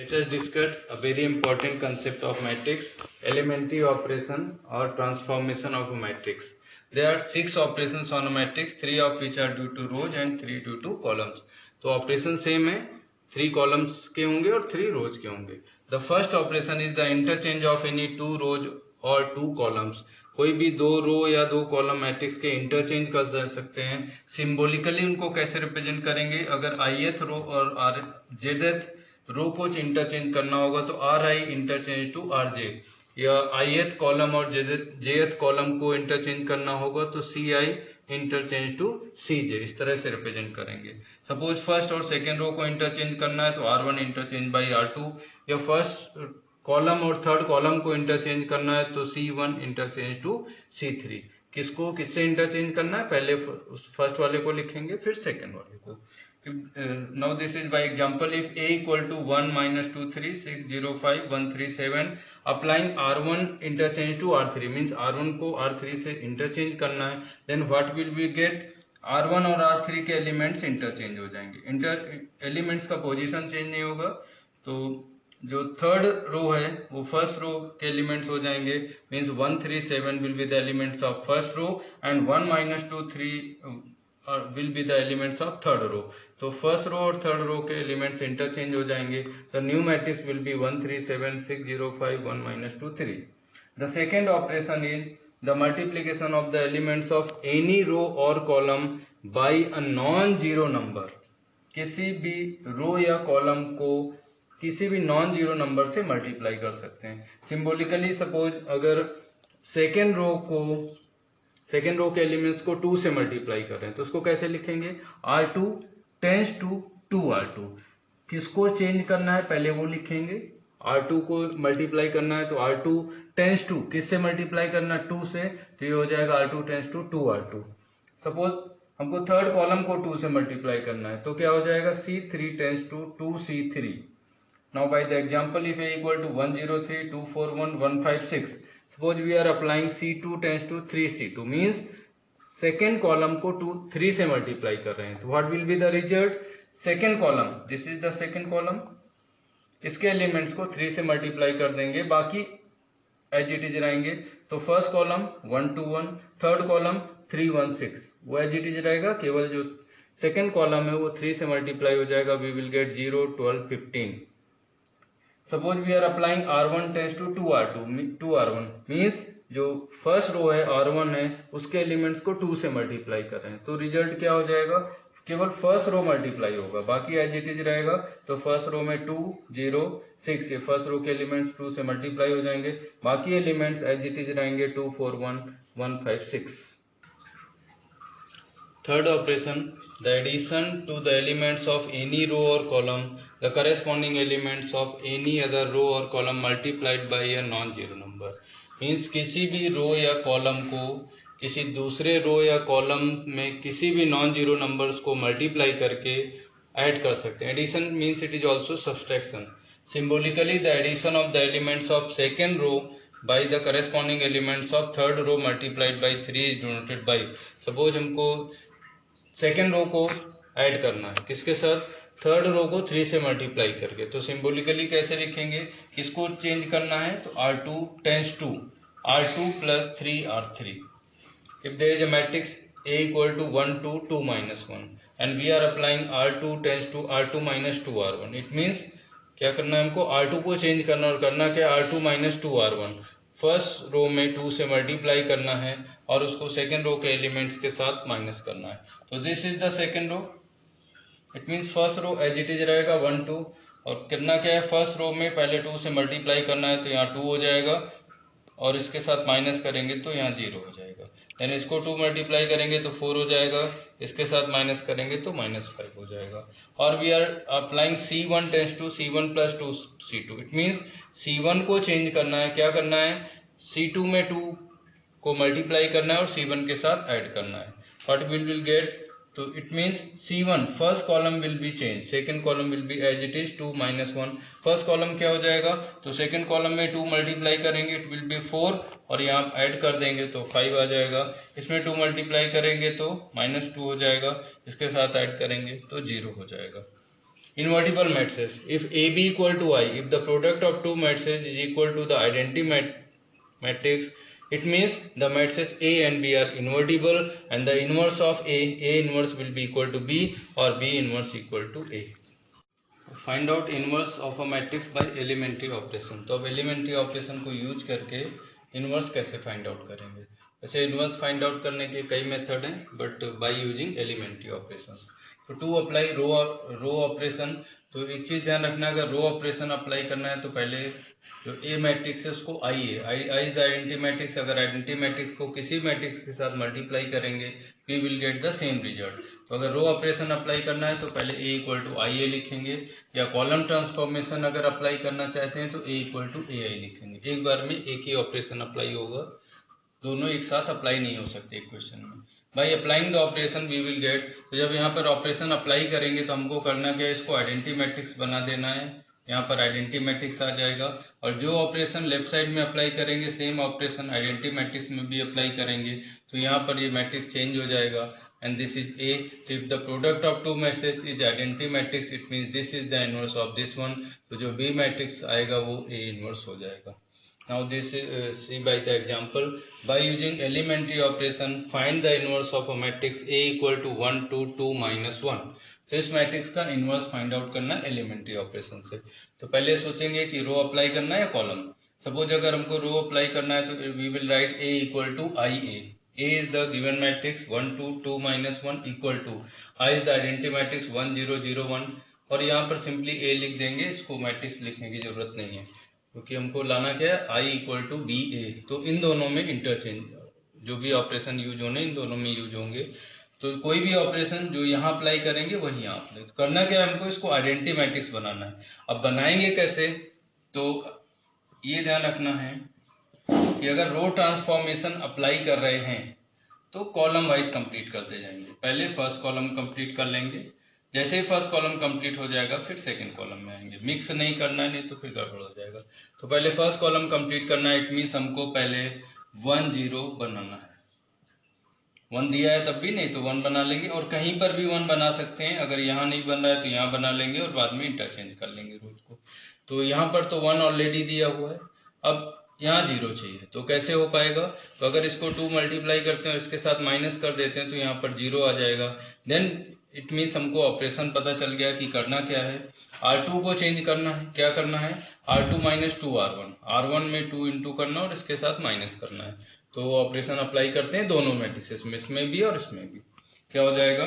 Let us discuss a very important concept of matrix, elementary operation or transformation of a matrix. There are 6 operations on a matrix, 3 of which are due to rows and 3 due to columns. तो operation same है, 3 columns के होंगे और 3 रोज के होंगे. The first operation is the interchange of any 2 रोज और 2 columns. कोई भी 2 रो या 2 कॉलम मैट्रिक्स के इंटरचेंज कर सकते हैं. सिंबॉलिकली उनको कैसे रिप्रेजेंट करेंगे? अगर ith रो और jth रो को इंटरचेंज करना होगा तो R I interchange to R J, या ith कॉलम और jth कॉलम को इंटरचेंज करना होगा तो सी आई इंटरचेंज टू सी जे. इस तरह से रिप्रेजेंट करेंगे. सपोज फर्स्ट और सेकेंड रो को इंटरचेंज करना है तो R1 इंटरचेंज बाई R2, या फर्स्ट कॉलम और थर्ड कॉलम को इंटरचेंज करना है तो C1 इंटरचेंज टू C3. किसको किससे इंटरचेंज करना है? पहले फर्स्ट वाले को लिखेंगे फिर सेकेंड वाले को. Now this is by example. If A equal to 1 minus 2 3 6 0 5 1 3 7, applying R1 interchange to R3 means R1 को R3 से इंटरचेंज करना है. Then what will we get? R1 और R3 के एलिमेंट्स इंटरचेंज हो जाएंगे. एलिमेंट्स का पोजीशन चेंज नहीं होगा, तो जो थर्ड रो है वो फर्स्ट रो के एलिमेंट्स हो जाएंगे. Means 1 3 7 will be the elements of first row and 1 minus 2 3 will be the elements of third row. तो फर्स्ट रो और थर्ड रो के एलिमेंट्स इंटरचेंज हो जाएंगे. The new matrix will be 1 3 7 6 0 5 1 minus 2 3. The second operation is the multiplication of the elements of any row और column by a non zero number. किसी भी row या column को किसी भी नॉन जीरो नंबर से मल्टीप्लाई कर सकते हैं. सिंबॉलिकली सपोज अगर सेकेंड रो के एलिमेंट्स को 2 से मल्टीप्लाई कर रहे हैं तो उसको कैसे लिखेंगे? R2 tends to 2R2. किसको चेंज करना है पहले वो लिखेंगे. R2 को मल्टीप्लाई करना है तो R2 टेंस टू किससे मल्टीप्लाई करना है? 2 से, तो ये हो जाएगा R2 tends to 2R2. Suppose हमको थर्ड कॉलम को 2 से मल्टीप्लाई करना है तो क्या हो जाएगा? C3 tends to 2C3. Now by the example, if A equal to 1 0 3 2 4 1 1 5 6, suppose we are applying C2 tends to 3C2 means second column को 3 से multiply कर रहे हैं. तो what will be the result? Second column, this is the second column, इसके elements को 3 से multiply कर देंगे, बाकी एज इट इज रहेंगे. तो फर्स्ट कॉलम 1 2 1, थर्ड कॉलम 3 1 6, वो एज इट इज रहेगा. केवल जो सेकेंड कॉलम है वो 3 से मल्टीप्लाई हो जाएगा. We will get 0 12 15. Suppose we are applying R1 tends to 2R1 means जो फर्स्ट रो है R1 है उसके एलिमेंट्स को 2 से मल्टीप्लाई कर रहे हैं. तो रिजल्ट क्या हो जाएगा? केवल फर्स्ट रो मल्टीप्लाई होगा, बाकी एज इट इज रहेगा. तो फर्स्ट रो में 2 0 6, ये फर्स्ट रो के एलिमेंट्स 2 से मल्टीप्लाई हो जाएंगे, बाकी एलिमेंट्स एज इट इज रहेंगे 2 4 1 1 5 6. Third operation, the addition to the elements of any row or column, the corresponding elements of any other row or column multiplied by a non-zero number. Means किसी भी row या column को किसी दूसरे रो या column में किसी भी नॉन जीरो नंबर्स को मल्टीप्लाई करके ऐड कर सकते हैं. Addition means it is also subtraction. Symbolically the addition of the elements of second row by the corresponding elements of third row multiplied by 3 is denoted by. Suppose हमको second row को add करना है किसके साथ? Third row को 3 से multiply करके. तो सिंबॉलिकली कैसे लिखेंगे? किसको चेंज करना है? तो R2 tends to R2 plus 3R3. If there is a matrix A equal to 1 2 2 minus 1 and we are applying R2 tends to R2 minus 2R1, it means क्या करना है हमको? R2 को चेंज करना, और करना क्या? R2 minus 2R1. First row में 2 से मल्टीप्लाई करना है और उसको सेकेंड रो के एलिमेंट्स के साथ माइनस करना है. तो this is the second row. It means first row as it is रहेगा 1 2, और करना क्या है? फर्स्ट रो में पहले 2 से मल्टीप्लाई करना है तो यहाँ 2 हो जाएगा, और इसके साथ माइनस करेंगे तो यहाँ 0 हो जाएगा. देन इसको 2 मल्टीप्लाई करेंगे तो 4 हो जाएगा, इसके साथ माइनस करेंगे तो -5 हो जाएगा. और we are applying C1 tends to C1 plus 2 C2. It means C1 को चेंज करना है. क्या करना है? C2 में 2 को मल्टीप्लाई करना है और C1 के साथ ऐड करना है. What will get? तो it means C1 first column will be change, second column will be as it is 2 -1. First column क्या हो जाएगा? तो सेकेंड कॉलम में 2 मल्टीप्लाई करेंगे इट विल बी 4, और यहाँ ऐड कर देंगे तो 5 आ जाएगा. इसमें 2 मल्टीप्लाई करेंगे तो -2 हो जाएगा, इसके साथ ऐड करेंगे तो 0 हो जाएगा. Invertible matrices. If AB equal to I, if the product of two matrices is equal to the identity matrix, it means the matrices A and B are invertible, and the inverse of A inverse will be equal to B, or B inverse equal to A. Find out inverse of a matrix by elementary operation. तो अब elementary operation को use करके inverse कैसे find out करेंगे। वैसे inverse find out करने के कई मेथड हैं, but by using elementary operation. तो टू अप्लाई रो ऑपरेशन, तो एक चीज ध्यान रखना, अगर रो ऑपरेशन अप्लाई करना है तो पहले जो ए मैट्रिक्स है उसको आई है, I is the identity matrix. अगर आइडेंटिटी मैट्रिक्स को किसी मैट्रिक्स के साथ मल्टीप्लाई करेंगे we will get the same result. तो अगर रो ऑपरेशन अप्लाई करना है तो पहले ए इक्वल टू आई ए लिखेंगे, या कॉलम ट्रांसफॉर्मेशन अगर अप्लाई करना चाहते हैं तो ए इक्वल टू ए आई लिखेंगे। एक बार में एक ही ऑपरेशन अप्लाई होगा, दोनों एक साथ अप्लाई नहीं हो सकते इक्वेशन में। By applying the operation we will get, तो जब यहाँ पर ऑपरेशन अप्लाई करेंगे तो हमको करना क्या है, इसको आइडेंटिटी मैट्रिक्स बना देना है। यहाँ पर आइडेंटिटी मैट्रिक्स आ जाएगा, और जो ऑपरेशन लेफ्ट साइड में अप्लाई करेंगे सेम ऑपरेशन आइडेंटिटी मैट्रिक्स में भी अप्लाई करेंगे, तो यहाँ पर ये मैट्रिक्स चेंज हो जाएगा। एंड दिस इज ए, तो if the product of two matrix is identity matrix it means this is the inverse of this one, तो जो बी मैट्रिक्स आएगा वो ए इनवर्स हो जाएगा। Now this is see by the example, by using elementary operation find the inverse of a matrix A equal to 1 2 2 minus 1। तो इस matrix का inverse find out करना है एलिमेंट्री ऑपरेशन से। तो पहले सोचेंगे कि रो अप्लाई करना है या कॉलम। सपोज अगर हमको रो अप्लाई करना है तो we will write A equal to I A is the given matrix 1 2 2 minus 1 equal to I is the identity matrix 1 0 0 1, और यहाँ पर सिंपली A लिख देंगे, इसको मैट्रिक्स लिखने की जरूरत नहीं है क्योंकि हमको लाना क्या है, आई इक्वल टू बी ए। तो इन दोनों में इंटरचेंज, जो भी ऑपरेशन यूज होने इन दोनों में यूज होंगे। तो कोई भी ऑपरेशन जो यहाँ अप्लाई करेंगे वही यहाँ अप्लाई, तो करना क्या है, हमको इसको आइडेंटिटी मैट्रिक्स बनाना है। अब बनाएंगे कैसे, तो ये ध्यान रखना है कि अगर रो ट्रांसफॉर्मेशन अप्लाई कर रहे हैं तो कॉलम वाइज कंप्लीट करते जाएंगे। पहले फर्स्ट कॉलम कंप्लीट कर लेंगे, जैसे ही फर्स्ट कॉलम कंप्लीट हो जाएगा फिर सेकंड कॉलम में आएंगे। मिक्स नहीं करना है, नहीं तो फिर गड़बड़ हो जाएगा। तो पहले फर्स्ट कॉलम कंप्लीट करना है, इट मीन्स हमको पहले 1 0 बनाना है। 1 दिया है तब भी, नहीं तो 1 बना लेंगे, और कहीं पर भी 1 बना सकते हैं। अगर यहाँ नहीं बन रहा है तो यहाँ बना लेंगे और बाद में इंटरचेंज कर लेंगे रोज को। तो यहाँ पर तो 1 ऑलरेडी दिया हुआ है, अब यहाँ 0 चाहिए, तो कैसे हो पाएगा। तो अगर इसको 2 मल्टीप्लाई करते हैं और इसके साथ माइनस कर देते हैं तो यहाँ पर 0 आ जाएगा। देन इट मीन्स हमको ऑपरेशन पता चल गया कि करना क्या है, R2 को चेंज करना है। क्या करना है, R2 माइनस 2 R1, R1 में 2 इंटू करना और इसके साथ माइनस करना है। तो ऑपरेशन अप्लाई करते हैं दोनों मैट्रिसेस में, इसमें भी और इसमें भी। क्या हो जाएगा,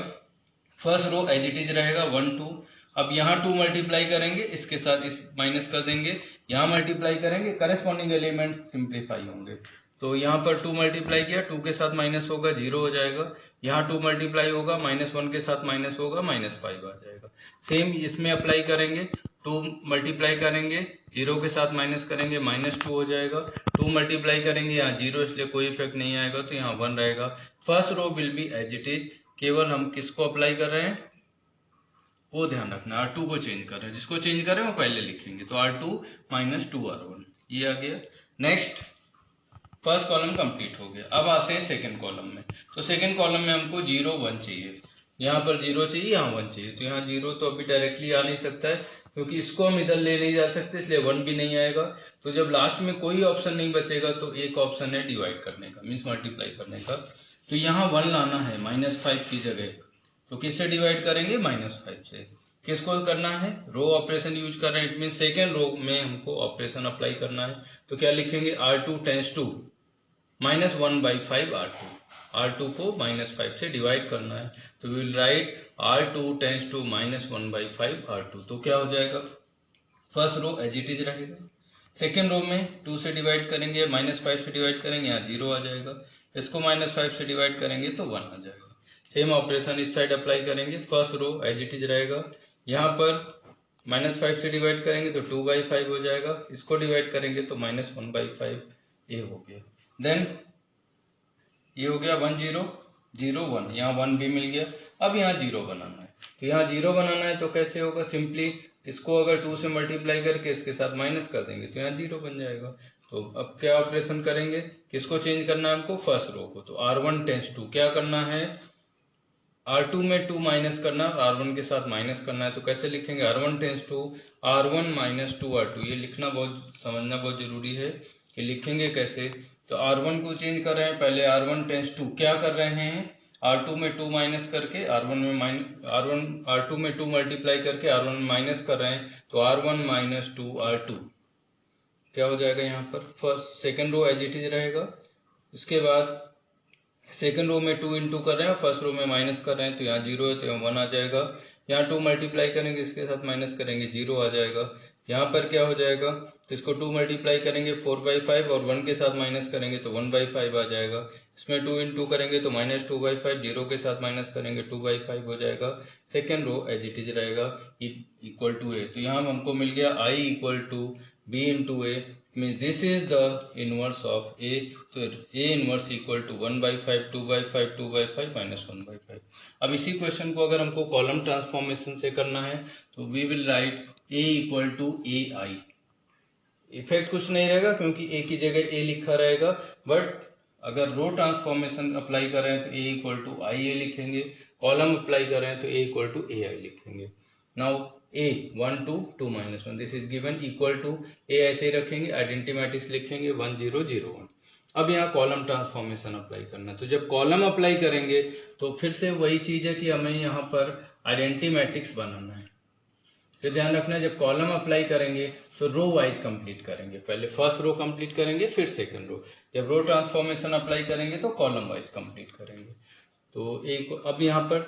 first row as it is रहेगा 1 2। अब यहाँ 2 मल्टीप्लाई करेंगे, इसके साथ इस माइनस कर देंगे, यहाँ मल्टीप्लाई करेंगे, करेस्पॉन्डिंग एलिमेंट सिंप्लीफाई होंगे। तो यहाँ पर 2 मल्टीप्लाई किया, 2 के साथ माइनस होगा 0 हो जाएगा। यहाँ 2 मल्टीप्लाई होगा, -1 के साथ माइनस होगा -5 आ जाएगा। सेम इसमें अप्लाई करेंगे, 2 मल्टीप्लाई करेंगे, 0 के साथ माइनस करेंगे, -2 हो जाएगा। 2 मल्टीप्लाई करेंगे, यहाँ 0 इसलिए कोई इफेक्ट नहीं आएगा, तो यहाँ 1 रहेगा। First row will be as it is, केवल हम किसको अप्लाई कर रहे हैं वो ध्यान रखना, R2 को चेंज कर रहे हैं, जिसको चेंज कर रहे हैं वो पहले लिखेंगे। तो R2 माइनस 2 R1 ये आ गया। नेक्स्ट फर्स्ट कॉलम कंप्लीट हो गया। अब आते हैं सेकंड कॉलम में। तो सेकंड कॉलम में हमको 0 1 चाहिए, यहाँ पर 0 चाहिए, यहाँ 1 चाहिए। तो यहाँ 0 तो अभी डायरेक्टली आ नहीं सकता है क्योंकि इसको हम इधर ले नहीं जा सकते, इसलिए 1 भी नहीं आएगा। तो जब लास्ट में कोई ऑप्शन नहीं बचेगा तो एक ऑप्शन है डिवाइड करने का, मीन्स मल्टीप्लाई करने का। तो यहाँ 1 लाना है -5 की जगह, तो किससे डिवाइड करेंगे, -5 से। किसको करना है, रो ऑपरेशन यूज कर रहे हैं, इट मीन सेकेंड रो में हमको ऑपरेशन अप्लाई करना है। तो क्या लिखेंगे, R2 tends to -1/5 R2, R2 को -5 से डिवाइड करना है। तो we will write R2 tends to -1/5 R2। तो क्या हो जाएगा, first row as it is रहेगा। सेकेंड रो में 2 से डिवाइड करेंगे, -5 से डिवाइड करेंगे, यहाँ 0 आ जाएगा। इसको -5 से डिवाइड करेंगे तो 1 आ जाएगा। सेम ऑपरेशन इस साइड अप्लाई करेंगे, first row as it is रहेगा। यहाँ पर -5 से डिवाइड करेंगे तो 2/5 हो जाएगा, इसको डिवाइड करेंगे तो -1/5 ये हो गया। देन ये हो गया 1 0 0 1, यहाँ 1 भी मिल गया। अब यहाँ 0 बनाना है, तो यहाँ 0 बनाना है तो कैसे होगा, सिंपली इसको अगर 2 से मल्टीप्लाई करके इसके साथ माइनस कर देंगे तो यहाँ 0 बन जाएगा। तो अब क्या ऑपरेशन करेंगे, किसको चेंज करना है हमको, फर्स्ट रो को। तो R1 टेंस टू क्या करना है, R2 में 2 माइनस करना, R1 के साथ माइनस करना है, तो कैसे लिखेंगे? R1 tends to R1 minus 2R2। ये लिखना बहुत, समझना बहुत जरूरी है कि लिखेंगे कैसे। तो R1 को चेंज कर रहे हैं, पहले R1 टेंस टू क्या कर रहे हैं, R2 में 2 माइनस करके R2 में 2 मल्टीप्लाई करके R1 में माइनस कर रहे हैं, तो R1 माइनस 2R2 क्या हो जाएगा यहाँ पर, first second row as it is रहेगा। इसके बाद सेकंड रो में 2 इंटू कर रहे हैं, फर्स्ट रो में माइनस कर रहे हैं, तो यहाँ 0 है तो यहाँ 1 आ जाएगा। यहाँ 2 मल्टीप्लाई करेंगे, इसके साथ माइनस करेंगे, 0 आ जाएगा। यहाँ पर क्या हो जाएगा, तो इसको 2 मल्टीप्लाई करेंगे 4/5 और 1 के साथ माइनस करेंगे तो 1/5 आ जाएगा। इसमें 2 इंटू करेंगे तो माइनस 2/5, 0 के साथ माइनस करेंगे 2/5 हो जाएगा। Second row as it is रहेगा, इक्वल टू ए। तो यहाँ हमको मिल गया I equal to B into A, means this is the inverse of A। तो A inverse equal to 1/5, 2/5, 2/5 minus 1/5। अब इसी क्वेश्चन को अगर हमको कॉलम ट्रांसफॉर्मेशन से करना है तो we will write A equal to AI। Effect कुछ नहीं रहेगा क्योंकि A की जगह A लिखा रहेगा, बट अगर रो ट्रांसफॉर्मेशन अप्लाई कर रहे हैं तो A इक्वल टू IA लिखेंगे, कॉलम अप्लाई कर रहे हैं तो A इक्वल टू AI लिखेंगे। नाउ A 1 2 2 माइनस 1 this is given equal to A ऐसे ही रखेंगे, आइडेंटिटी मैट्रिक्स लिखेंगे 1 0 0 1। अब यहाँ कॉलम ट्रांसफॉर्मेशन अप्लाई करना है, तो जब कॉलम अप्लाई करेंगे तो फिर से वही चीज है कि हमें यहाँ पर आइडेंटिटी मैट्रिक्स बनाना है। तो ध्यान रखना, जब कॉलम अप्लाई करेंगे तो रो वाइज कंप्लीट करेंगे, पहले फर्स्ट रो कंप्लीट करेंगे फिर सेकंड रो। जब रो ट्रांसफॉर्मेशन अप्लाई करेंगे तो कॉलम वाइज कंप्लीट करेंगे। तो एक अब यहाँ पर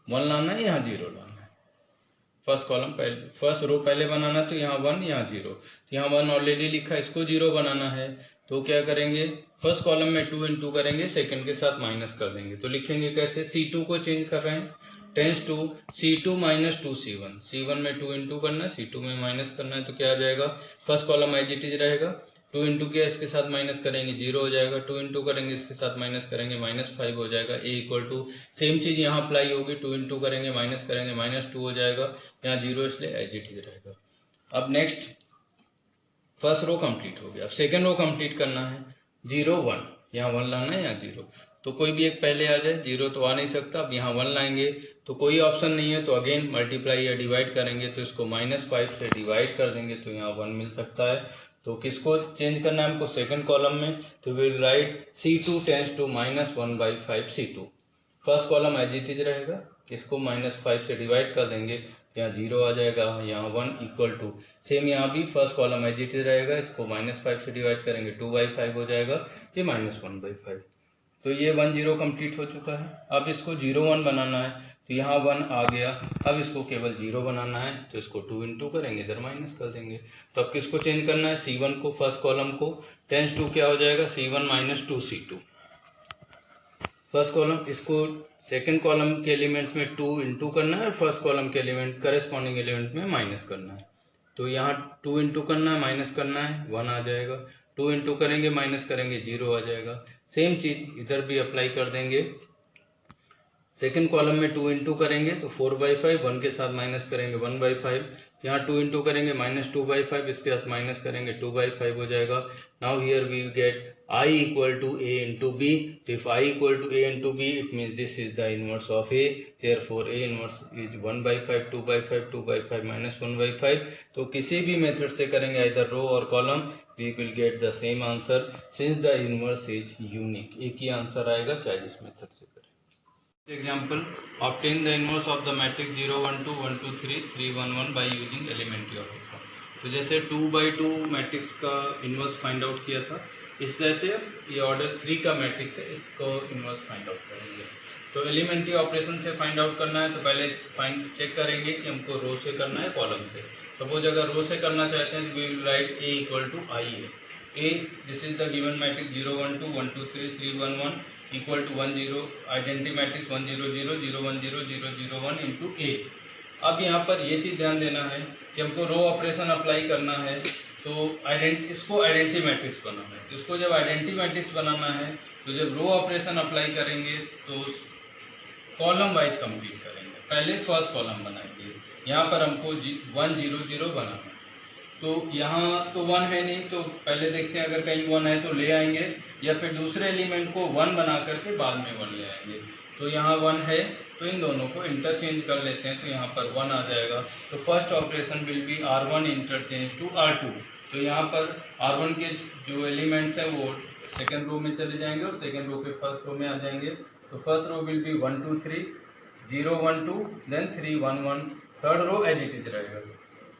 1 लाना है, यहाँ 0 लाना है। फर्स्ट कॉलम पहले, फर्स्ट रो पहले बनाना, तो यहाँ 1 यहाँ 0, तो यहाँ 1 ऑलरेडी लिखा है, इसको 0 बनाना है। तो क्या करेंगे, फर्स्ट कॉलम में 2 इंटू करेंगे, सेकंड के साथ माइनस कर देंगे। तो लिखेंगे कैसे, C2 को चेंज कर रहे हैं, tense to C2 minus 2C1। C1 में 2 इंटू करना है, C2 में माइनस करना है, तो क्या आ जाएगा, first column as it is रहेगा। 2 इंटू किया, इसके साथ माइनस करेंगे 0 हो जाएगा, 2 इंटू करेंगे इसके साथ माइनस करेंगे -5 हो जाएगा। A इक्वल टू सेम चीज यहाँ अप्लाई होगी, 2 इंटू करेंगे माइनस करेंगे -2 हो जाएगा, यहाँ 0 इसलिए एज इट इज रहेगा। अब नेक्स्ट फर्स्ट रो कंप्लीट हो गया, अब सेकेंड रो कंप्लीट करना है, 0 1, यहाँ 1 लाना है, यहाँ 0, तो कोई भी एक पहले आ जाए, 0 तो आ नहीं सकता। अब यहाँ 1 लाएंगे तो कोई ऑप्शन नहीं है, तो अगेन मल्टीप्लाई या डिवाइड करेंगे, तो इसको -5 से डिवाइड कर देंगे तो यहाँ 1 मिल सकता है। तो किसको चेंज करना है हमको, सेकंड कॉलम में, तो will write C2 tends to -1/5 C2। First column as it is रहेगा, इसको -5 से डिवाइड कर देंगे, यहाँ 0 आ जाएगा, यहाँ 1 इक्वल टू सेम यहाँ भी first column as it is रहेगा, इसको -5 से डिवाइड करेंगे 2/5 हो जाएगा, ये -1/5। तो ये 1 0 कंप्लीट हो चुका है। अब इसको 0 1 बनाना है, तो यहाँ 1 आ गया, अब इसको केवल 0 बनाना है, तो इसको 2 इंटू करेंगे, इधर माइनस कर देंगे। तो अब किसको चेंज करना है, C1 को, फर्स्ट कॉलम को, टेंस टू क्या हो जाएगा, C1 minus 2C2 first column, इसको सेकंड कॉलम के एलिमेंट्स में 2 इंटू करना है और फर्स्ट कॉलम के एलिमेंट करेस्पॉन्डिंग एलिमेंट में माइनस करना है। तो यहाँ 2 इंटू करना है, माइनस करना है, 1 आ जाएगा, 2 इंटू करेंगे माइनस करेंगे 0 आ जाएगा। सेम चीज इधर भी अप्लाई कर देंगे, सेकंड कॉलम में 2 इंटू करेंगे तो 4/5, 1 के साथ माइनस करेंगे 1/5, यहाँ 2 इंटू करेंगे -2/5, इसके साथ माइनस करेंगे 2/5 हो जाएगा। Now here we get I equal to A into B। तो if I equal to A into B, it means this is the inverse of A, therefore A inverse is 1/5, 2/5, 2/5 -1/5। तो किसी भी मेथड से करेंगे, इधर रो और column, we will get the same answer since the inverse is unique। एक ही answer आएगा चाहे जिस मेथड से करें। Example, obtain the inverse of the matrix 0 1 2 1 2 3 3 1 1 by using elementary operation। तो जैसे 2/2 मैट्रिक्स का इनवर्स फाइंड आउट किया था, इस तरह से ये ऑर्डर 3 का मैट्रिक्स है, इसको इनवर्स फाइंड आउट करेंगे। तो एलिमेंट्री ऑपरेशन से फाइंड आउट करना है, तो पहले फाइंड चेक करेंगे कि हमको रो से करना है कॉलम से। सपोज अगर रो से करना चाहते हैं तो we will write A equal to I है। A this is the given matrix 0 1 2 1 2 3 3 1 1 equal to 1 0, identity matrix 1 0 0 0 1 0 0 0 1 into 8। अब यहाँ पर ये चीज ध्यान देना है कि हमको रो ऑपरेशन अप्लाई करना है, तो इसको आइडेंटिटी मैट्रिक्स बनाना है। तो इसको जब आइडेंटिटी मैट्रिक्स बनाना है, तो जब रो ऑपरेशन अप्लाई करेंगे तो कॉलम वाइज कंप्लीट करेंगे। पहले फर्स्ट कॉलम बनाएंगे, यहाँ पर हमको 1 0 0 बनाना है, तो यहाँ तो 1 है नहीं, तो पहले देखते हैं अगर कहीं 1 है तो ले आएंगे, या फिर दूसरे एलिमेंट को 1 बना करके बाद में 1 ले आएंगे। तो यहाँ 1 है, तो इन दोनों को इंटरचेंज कर लेते हैं, तो यहाँ पर 1 आ जाएगा। तो first operation will be R1 interchange to R2। तो यहाँ पर R1 के जो एलिमेंट्स हैं वो सेकेंड रो में चले जाएंगे और सेकेंड रो के फर्स्ट रो में आ जाएंगे। तो first row will be 1 2 3, 0 1 2, then 3 1 1। Third row as it is रहेगा।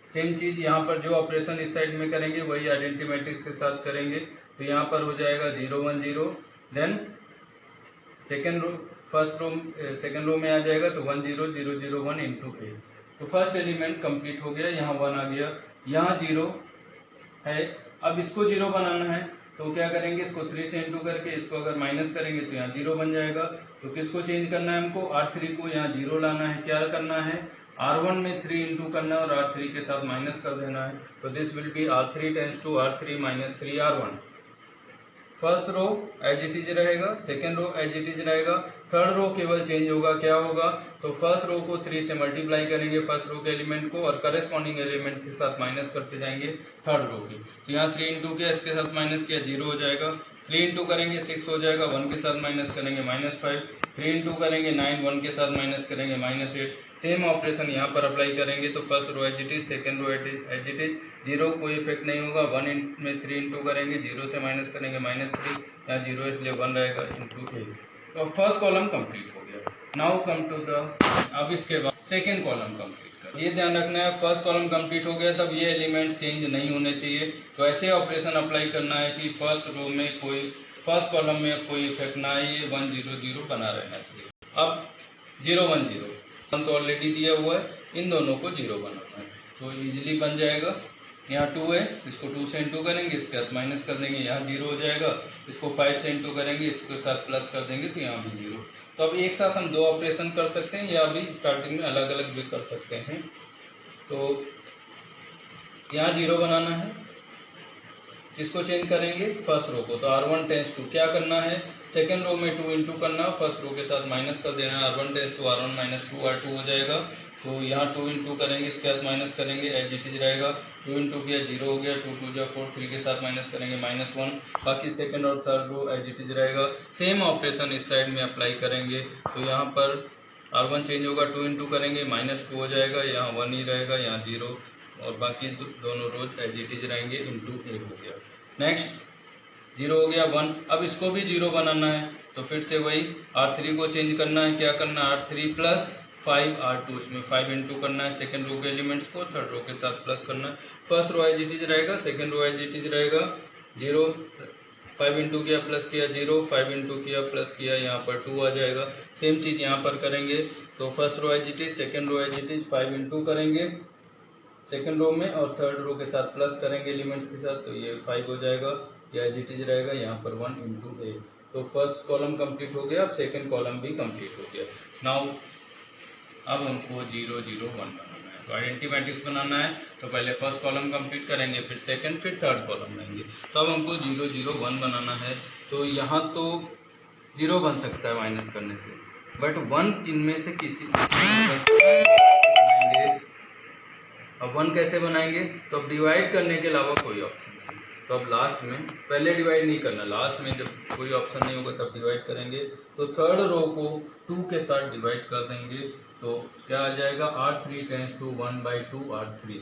सेम चीज यहाँ पर जो ऑपरेशन इस साइड में करेंगे वही आइडेंटिटी मैट्रिक्स के साथ करेंगे। तो यहाँ पर हो जाएगा 0 1 0, then second row first row second row में आ जाएगा, तो 1 0 0 0 1 इंटू ए। तो फर्स्ट एलिमेंट कंप्लीट हो गया, यहाँ 1 आ गया, यहाँ 0 है। अब इसको 0 बनाना है तो क्या करेंगे, इसको 3 से इंटू करके इसको अगर माइनस करेंगे तो यहाँ 0 बन जाएगा। तो किसको चेंज करना है हमको, R3 को यहाँ 0 लाना है। क्या करना है, R1 में 3 इंटू करना है और R3 के साथ माइनस कर देना है। तो this will be R3 tends to R3 minus 3 R1। First row as it is रहेगा, second row as it is रहेगा, थर्ड रो केवल चेंज होगा। क्या होगा, तो फर्स्ट रो को 3 से मल्टीप्लाई करेंगे फर्स्ट रो के एलिमेंट को और करस्पॉन्डिंग एलिमेंट के साथ माइनस करते जाएंगे थर्ड रो की। तो यहाँ 3 इंटू किया, इसके साथ माइनस किया, 0 हो जाएगा। 3 इंटू करेंगे 6 हो जाएगा, 1 के साथ माइनस करेंगे -5। 3 इंटू करेंगे 9, 1 के साथ माइनस करेंगे -8। सेम ऑपरेशन यहाँ पर अप्लाई करेंगे। तो first row as it is, second row as it is, 0 कोई इफेक्ट नहीं होगा। 1 में 3 इंटू करेंगे, 0 से माइनस करेंगे -3, यहाँ 0 इसलिए 1 रहेगा इंटू 8। तो फर्स्ट कॉलम कंप्लीट हो गया। नाउ कम टू द, अब इसके बाद सेकेंड कॉलम कंप्लीट कर। ये ध्यान रखना है, फर्स्ट कॉलम कंप्लीट हो गया तब ये एलिमेंट चेंज नहीं होने चाहिए। तो ऐसे ऑपरेशन अप्लाई करना है कि फर्स्ट रो में कोई, फर्स्ट कॉलम में कोई इफेक्ट ना आए, ये 1 0 0 बना रहना चाहिए। अब 0 1 0 तो ऑलरेडी दिया हुआ है, इन दोनों को 0 बनाना है तो इजीली बन जाएगा। यहाँ 2 है, इसको 2 से इंटू करेंगे, इसके साथ माइनस कर देंगे, यहाँ 0 हो जाएगा। इसको 5 से इंटू करेंगे, इसके साथ प्लस कर देंगे, तो यहाँ भी 0। तो अब एक साथ हम 2 ऑपरेशन कर सकते हैं या भी स्टार्टिंग में अलग अलग भी कर सकते हैं। तो यहाँ 0 बनाना है, किसको चेंज करेंगे, फर्स्ट रो को। तो R1 टेंस टू, क्या करना है, सेकेंड रो में 2 इंटू करना, फर्स्ट रो के साथ माइनस कर देना है। R1 tends to R1 minus 2 R2 हो जाएगा। तो यहाँ 2 इंटू करेंगे, इसके साथ माइनस करेंगे, एज इट इज रहेगा। 2 इंटू किया, 0 हो गया, 2 2 4, 3 के साथ माइनस करेंगे -1। बाकी सेकेंड और third row as it is रहेगा। सेम ऑपरेशन इस साइड में अप्लाई करेंगे। तो यहाँ पर R1 चेंज होगा, 2 इंटू करेंगे, -2 हो जाएगा, यहाँ 1 ही रहेगा, यहाँ 0 और बाकी दोनों रोज एज इट इज रहेंगे, इंटू ए हो गया। नेक्स्ट 0 हो गया, 1। अब इसको भी 0 बनाना है तो फिर से वही R3 को चेंज करना है। क्या करना है, R3 प्लस 5 R2, इसमें 5 इंटू करना है सेकेंड रो के एलिमेंट्स को, थर्ड रो के साथ प्लस करना है। First row as it is रहेगा, second row as it is रहेगा। 0 5 इंटू किया, प्लस किया, 0 5 इंटू किया, प्लस किया, यहाँ पर 2 आ जाएगा। सेम चीज़ यहाँ पर करेंगे। तो first row as it is, second row as it is, 5 into करेंगे सेकेंड रो में और थर्ड रो के साथ प्लस करेंगे एलिमेंट्स के साथ, तो ये 5 हो जाएगा, या एज इट इज रहेगा, यहाँ पर 1 इंटू ए। तो फर्स्ट कॉलम कंप्लीट हो गया, अब सेकेंड कॉलम भी कंप्लीट हो गया। नाउ अब हमको 0 0 1 बनाना है। तो आइडेंटिटी मैट्रिक्स बनाना है तो पहले फर्स्ट कॉलम कंप्लीट करेंगे, फिर सेकेंड, फिर थर्ड कॉलम लेंगे। तो अब हमको 0 0 1 बनाना है। तो यहाँ तो 0 बन सकता है माइनस करने से, बट 1 इनमें से किसी बनाएंगे। अब 1 कैसे बनाएंगे, तो अब डिवाइड करने के अलावा कोई ऑप्शन नहीं। तो अब लास्ट में, पहले डिवाइड नहीं करना, लास्ट में जब कोई ऑप्शन नहीं होगा तब डिवाइड करेंगे। तो थर्ड रो को 2 के साथ डिवाइड कर देंगे। तो क्या आ जाएगा, R3 tends to 1/2 R3।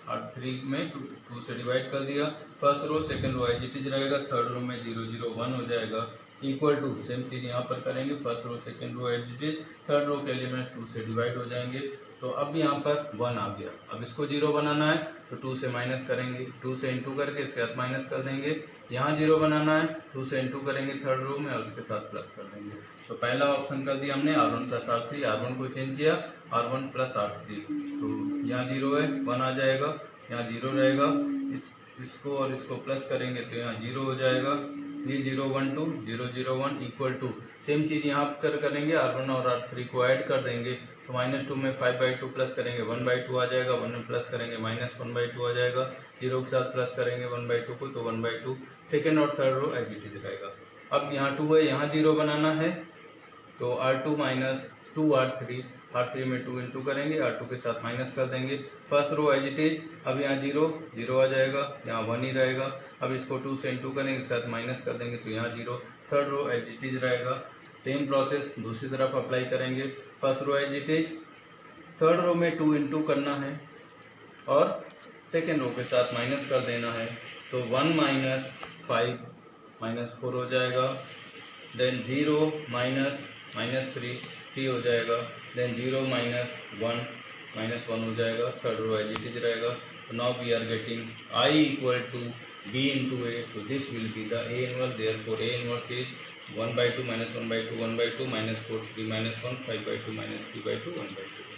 R3 में 2 से डिवाइड कर दिया। First row second row as it is रहेगा, थर्ड रो में 0 0 1 हो जाएगा, इक्वल टू सेम चीज़ यहाँ पर करेंगे। First row second row as it is, third row के एलिमेंट्स 2 से डिवाइड हो जाएंगे। तो अब यहाँ पर 1 आ गया। अब इसको 0 बनाना है तो 2 से माइनस करेंगे, 2 से इंटू करके इसके साथ माइनस कर देंगे। यहाँ 0 बनाना है, 2 से इंटू करेंगे थर्ड रो में और उसके साथ प्लस कर देंगे। तो पहला ऑप्शन कर दिया हमने, R1 प्लस R3, R1 को चेंज किया, R1 प्लस R3। तो यहाँ 0 है, 1 आ जाएगा, यहाँ 0 रहेगा, इसको और इसको प्लस करेंगे तो यहाँ 0 हो जाएगा। ये 0 1 2 0 0 1 इक्वल टू, सेम चीज़ यहाँ पर करेंगे, R1 और R3 को ऐड कर देंगे। तो -2 में 5/2 प्लस करेंगे, 1/2 आ जाएगा, 1 में प्लस करेंगे -1/2 आ जाएगा, 0 के साथ प्लस करेंगे 1/2 को, तो 1/2 सेकेंड और third row as it is रहेगा। अब यहाँ 2 है, यहाँ 0 बनाना है। तो R2 माइनस 2 R3, R3 में 2 इंटू करेंगे, R2 के साथ माइनस कर देंगे। First row as it is, अब यहाँ 0 0 आ जाएगा, यहाँ 1 ही रहेगा। अब इसको 2 से इंटू करेंगे, इसके साथ माइनस कर देंगे, तो यहाँ 0, third row as it is रहेगा। सेम प्रोसेस दूसरी तरफ अप्लाई करेंगे। First row as it is, third row में 2 इंटू करना है और सेकेंड रो के साथ माइनस कर देना है, तो 1 माइनस 5 माइनस 4 हो जाएगा, देन 0 माइनस माइनस 3 हो जाएगा, देन 0 माइनस 1 हो जाएगा, third row as it is रहेगा। तो now we are getting I equal to B into A, तो this will be the A inverse, therefore A inverse is 1/2 minus 1/2 1/2 minus 4 3 minus 1 5/2 minus 3/2 1/2।